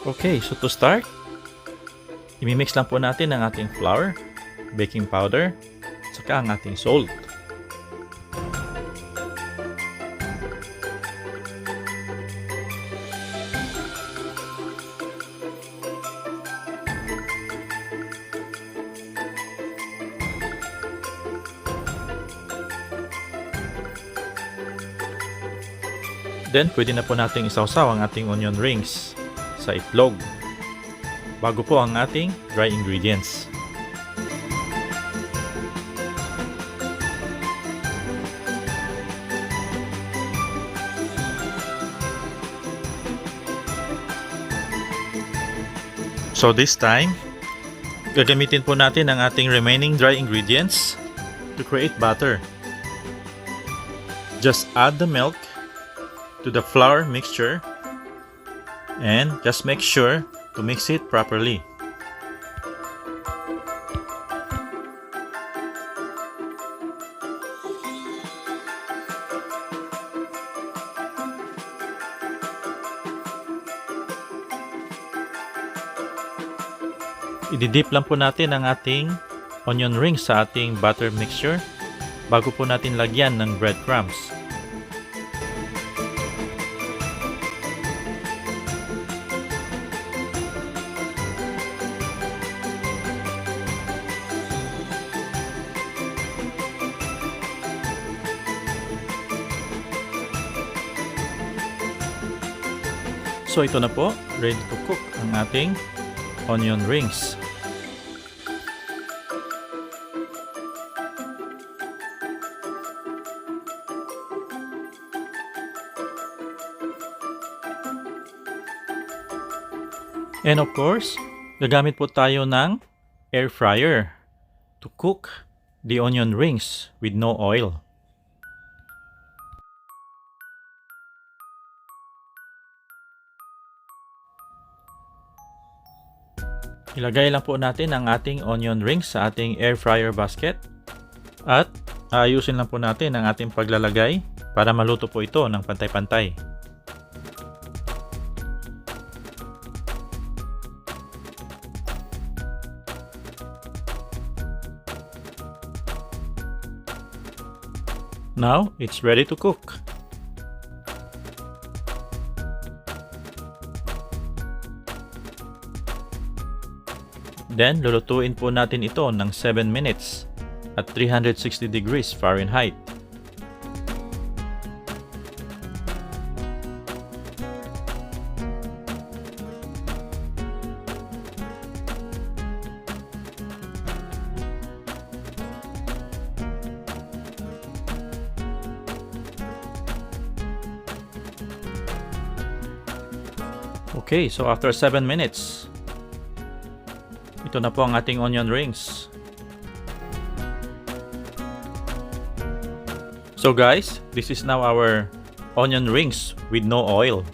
Okay, so to start, imimix lang po natin ang ating flour, baking powder, saka ang ating salt. Then, pwede na po nating isawsaw ang ating onion rings sa itlog bago po ang ating dry ingredients. So this time, gagamitin po natin ang ating remaining dry ingredients to create batter. Just add the milk to the flour mixture and just make sure to mix it properly. Ididip lang po natin ang ating onion rings sa ating batter mixture bago po natin lagyan ng breadcrumbs. So ito na po, ready to cook ang ating onion rings. And of course, gagamit po tayo ng air fryer to cook the onion rings with no oil. Ilagay lang po natin ang ating onion rings sa ating air fryer basket at ayusin lang po natin ang ating paglalagay para maluto po ito ng pantay-pantay. Now, it's ready to cook. Then, lulutuin po natin ito ng 7 minutes at 360 degrees Fahrenheit. Okay, so after 7 minutes, ito na po ang ating onion rings. So guys, this is now our onion rings with no oil.